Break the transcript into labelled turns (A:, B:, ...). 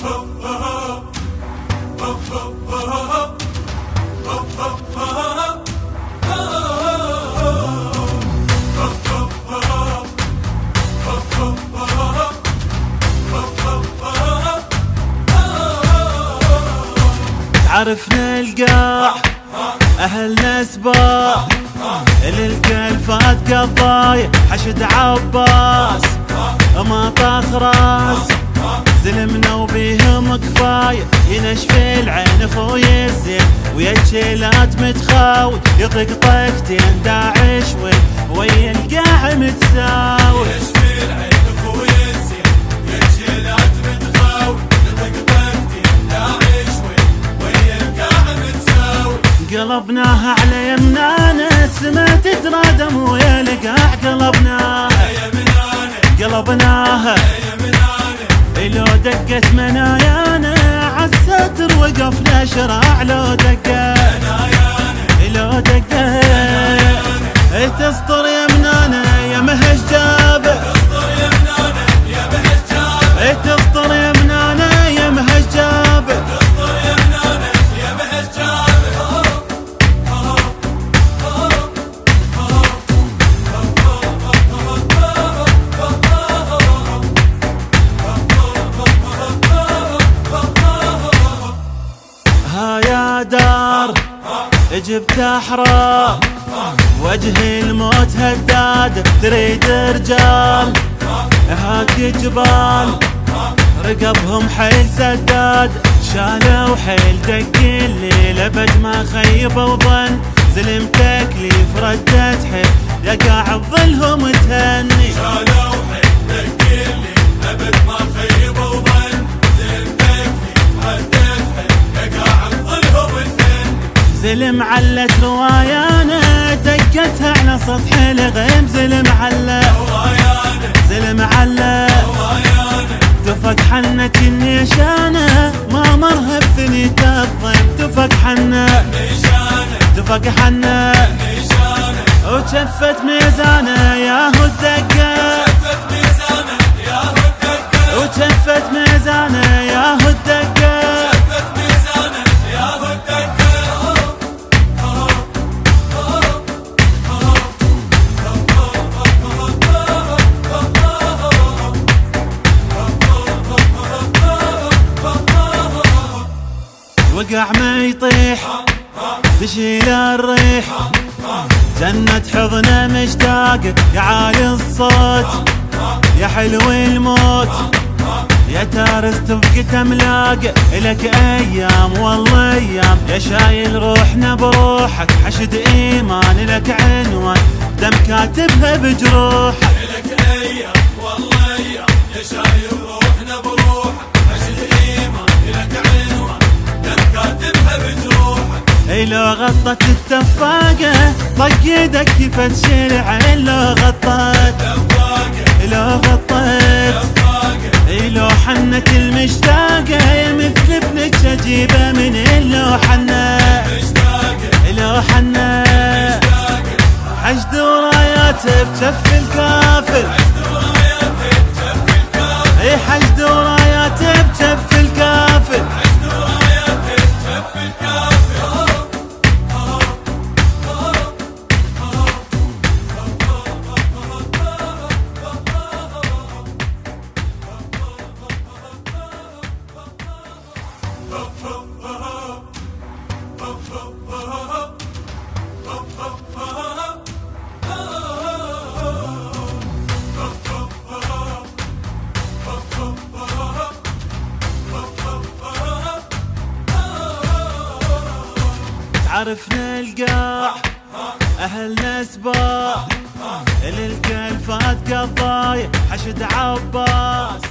A: عرفنا القاع أهلنا سباع الكل فات قضايا حشد عباس ما طاخ راس زلمنا وبيهم كفاية ينشف العين اخوي الزين ويا الجيلات متخاوي يطق طقتين داعش ويا القاع متساوي ينشف العين اخوي الزين ويا الجيلات متخاوي يطق طقتين داعش ويا القاع متساوي قلبناها على يمنانا السما تترادم ويا القاع قلبناها لو دقت منايانا عالستر وقفنا شراع لو دقت تسطر يمنانا يا مهج جابه تسطر يمنانا يا مهج جابه يا دار جبت احرار وجه الموت هداد تريد رجال هاك جبال رقبهم حيل سداد شالوا حيل دق الليل ابد ما خيب وظن زلم تكليف ردت حيل يقع بظلهم تهني شالوا حيل دق الليل ابد ما خيب وظن زلم تكليف ردت حيل يقع بظلهم تهني زلم علت روايانا دقتها على سطح الغيم زلم تفق حنة النيشانة ما مرها بثنية الضيم تفق حنة وشفت ميزانه ياهو الدقة وشفت ميزانه ياهو الدقة وقع ما يطيح تشيل الريح جنة حضنه مشتاق يا عالي الصوت يا حلو الموت يا تارس تفقة ملاق لك ايام والله ايام يا شايل روحنا بروحك حشد ايمان لك عنوان دم كاتبها بجروحك لك ايام والله ايام يا شايل روحنا بروحك حشد ايمان لك عنوان كاتبها بجروحك لو غطت التفاقة طق يدك فتشي العين لو حنت المشتاقة يا مثل ابنك شجيبة من لو حنت حشد ورايات بجف الكافر حشد ورايات بجف الكافر عرفنا القاع أهلنا سباع الكل فات قضايا حشد عباس